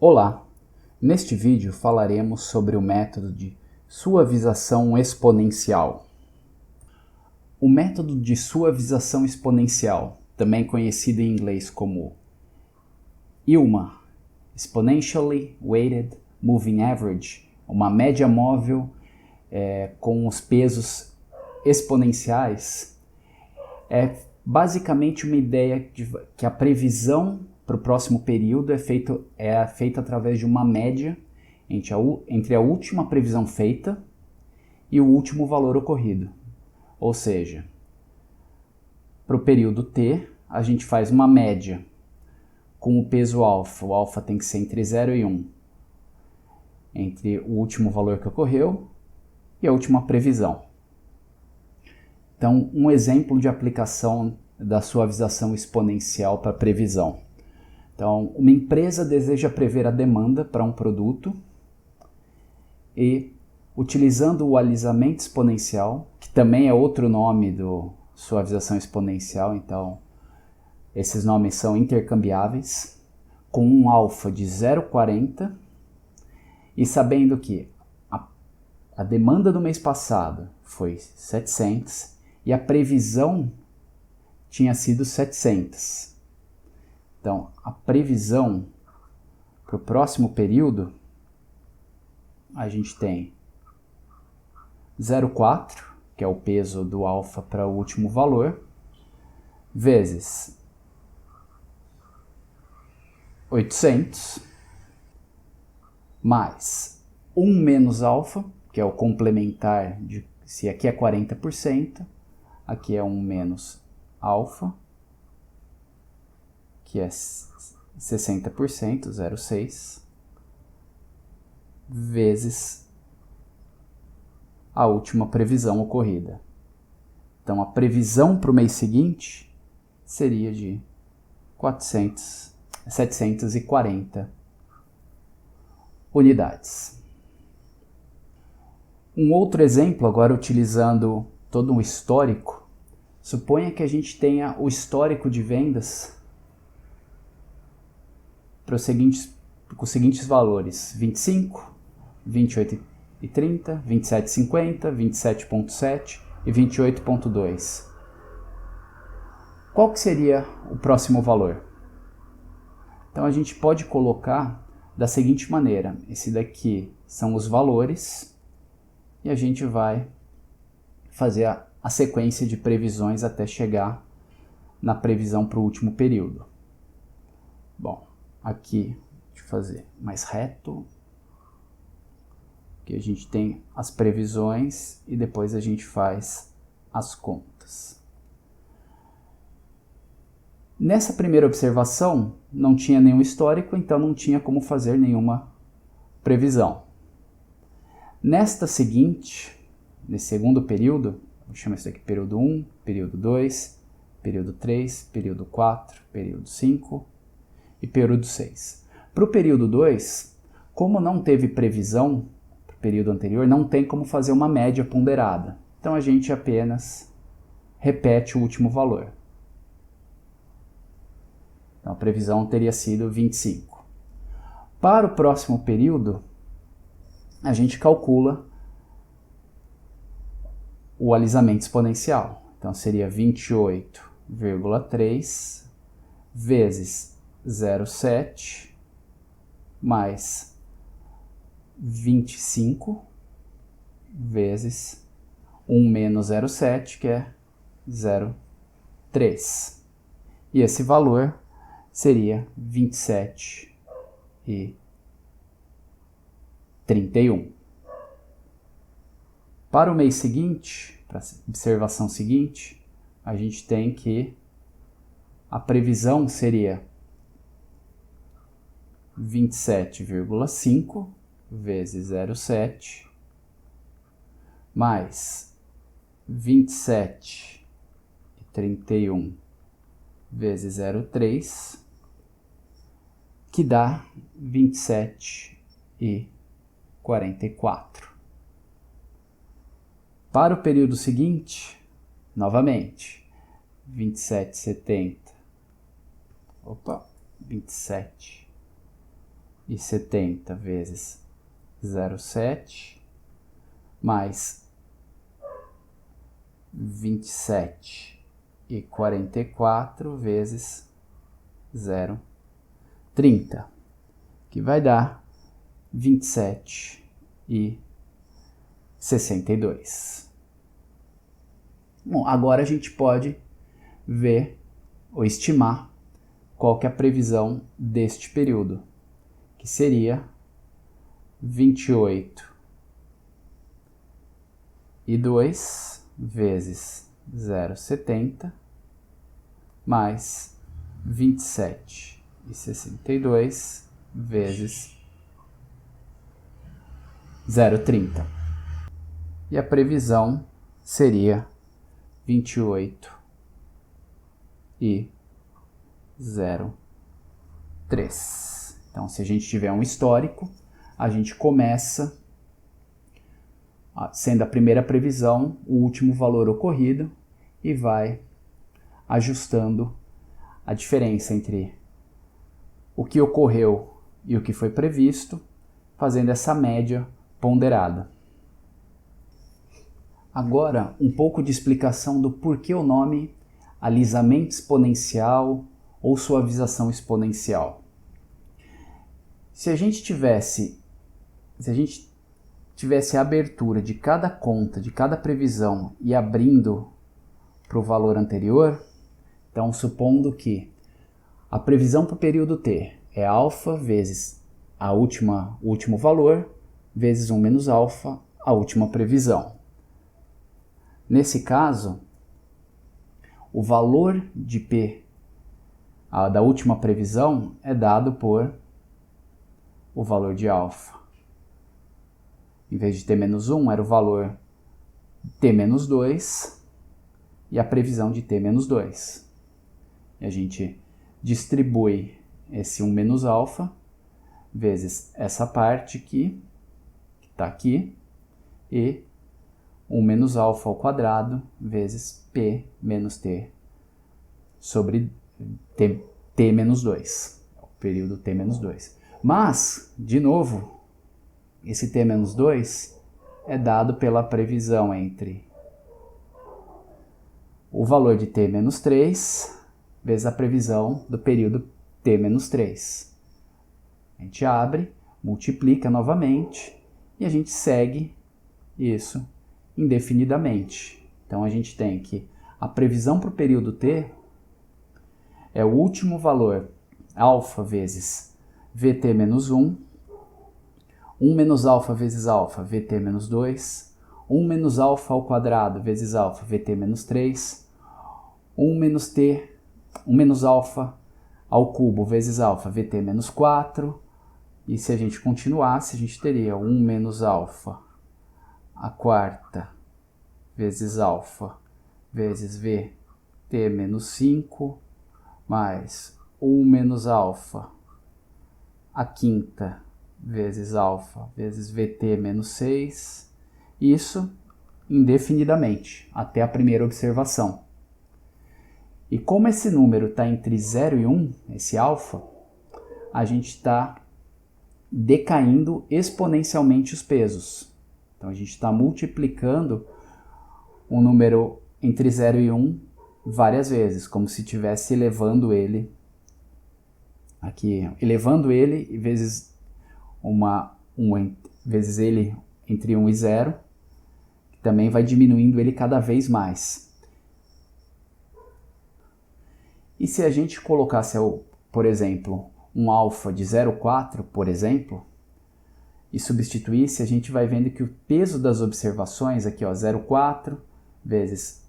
Olá! Neste vídeo falaremos sobre o método de suavização exponencial. O método de suavização exponencial, também conhecido em inglês como IWMA, Exponentially Weighted Moving Average, uma média móvel com os pesos exponenciais, é basicamente uma ideia de que a previsão para o próximo período é feita através de uma média entre a última previsão feita e o último valor ocorrido. Ou seja, para o período T, a gente faz uma média com o peso alfa. O alfa tem que ser entre 0 e 1, entre o último valor que ocorreu e a última previsão. Então, um exemplo de aplicação da suavização exponencial para previsão. Então, uma empresa deseja prever a demanda para um produto e, utilizando o alisamento exponencial, que também é outro nome do suavização exponencial, então esses nomes são intercambiáveis, com um alfa de 0,40 e sabendo que a demanda do mês passado foi 700 e a previsão tinha sido 700. Então, a previsão para o próximo período, a gente tem 0,4, que é o peso do alfa para o último valor, vezes 800, mais 1 menos alfa, que é o complementar, se aqui é 40%, aqui é 1 menos alfa, que é 60%, 0,6, vezes a última previsão ocorrida. Então, a previsão para o mês seguinte seria de 740 unidades. Um outro exemplo, agora utilizando todo um histórico, suponha que a gente tenha o histórico de vendas com os seguintes valores: 25, 28,30, 27,50, 27,7 e 28,2. Qual que seria o próximo valor? Então a gente pode colocar da seguinte maneira: esse daqui são os valores e a gente vai fazer a sequência de previsões até chegar na previsão para o último período. Bom, aqui, deixa eu fazer mais reto. Aqui a gente tem as previsões e depois a gente faz as contas. Nessa primeira observação, não tinha nenhum histórico, então não tinha como fazer nenhuma previsão. Nesta seguinte, nesse segundo período, vou chamar isso aqui período 1, período 2, período 3, período 4, período 5 e período 6. Para o período 2, como não teve previsão para o período anterior, não tem como fazer uma média ponderada. Então a gente apenas repete o último valor. Então a previsão teria sido 25. Para o próximo período, a gente calcula o alisamento exponencial. Então seria 28,3 vezes 0,7 mais 25 vezes 1 menos 0,7, que é 0,3. E esse valor seria 27,31. Para o mês seguinte, para a observação seguinte, a gente tem que a previsão seria 27,5 vezes 0,7 mais 27,31 vezes 0,3, que dá 27,44. Para o período seguinte, novamente, 27,70, 27 70 vezes 0,7 mais 27,44 vezes 0,30, que vai dar 27,62. Bom, agora a gente pode ver ou estimar qual que é a previsão deste período, que seria 28,2 vezes 0,70 mais 27,62 vezes 0,30. E a previsão seria 28,03. Então, se a gente tiver um histórico, a gente começa sendo a primeira previsão, o último valor ocorrido, e vai ajustando a diferença entre o que ocorreu e o que foi previsto, fazendo essa média ponderada. Agora, um pouco de explicação do porquê o nome alisamento exponencial ou suavização exponencial. Se a gente tivesse a abertura de cada conta, de cada previsão e abrindo para o valor anterior, então supondo que a previsão para o período T é alfa vezes o último valor, vezes 1 menos alfa, a última previsão. Nesse caso, o valor de P da última previsão é dado por o valor de alfa. Em vez de T menos 1, era o valor T menos 2 e a previsão de T menos 2. E a gente distribui esse 1 menos alfa vezes essa parte aqui, que está aqui, e 1 menos alfa ao quadrado vezes P menos T sobre T menos 2, o período T menos 2. Mas, de novo, esse T menos 2 é dado pela previsão entre o valor de T menos 3 vezes a previsão do período T menos 3. A gente abre, multiplica novamente e a gente segue isso indefinidamente. Então a gente tem que a previsão para o período T é o último valor alfa vezes VT menos 1, 1 menos alfa vezes alfa, VT menos 2, 1 menos alfa ao quadrado vezes alfa, VT menos 3, 1 menos alfa ao cubo vezes alfa, VT menos 4, e se a gente continuasse, a gente teria 1 menos alfa a quarta vezes alfa vezes VT menos 5, mais 1 menos alfa a quinta vezes alfa vezes VT menos 6, isso indefinidamente, até a primeira observação. E como esse número está entre 0 e 1, esse alfa, a gente está decaindo exponencialmente os pesos. Então a gente está multiplicando um número entre 0 e 1 várias vezes, como se estivesse elevando ele aqui, elevando ele vezes vezes ele entre 1 e 0, que também vai diminuindo ele cada vez mais. E se a gente colocasse, por exemplo, um alfa de 0,4, por exemplo, e substituísse, a gente vai vendo que o peso das observações aqui, 0,4 vezes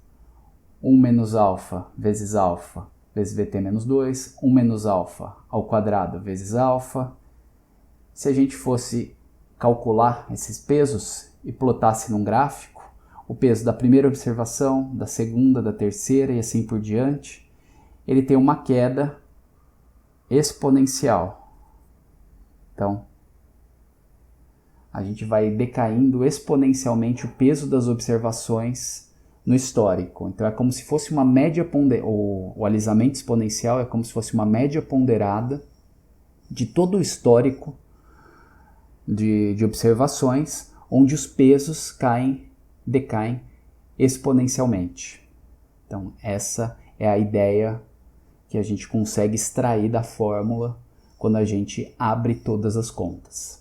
1 menos alfa vezes VT menos 2, 1 menos alfa ao quadrado vezes alfa. Se a gente fosse calcular esses pesos e plotasse num gráfico, o peso da primeira observação, da segunda, da terceira e assim por diante, ele tem uma queda exponencial. Então, a gente vai decaindo exponencialmente o peso das observações no histórico. Então é como se fosse uma média ponderada, o alisamento exponencial é como se fosse uma média ponderada de todo o histórico de observações onde os pesos decaem exponencialmente. Então, essa é a ideia que a gente consegue extrair da fórmula quando a gente abre todas as contas.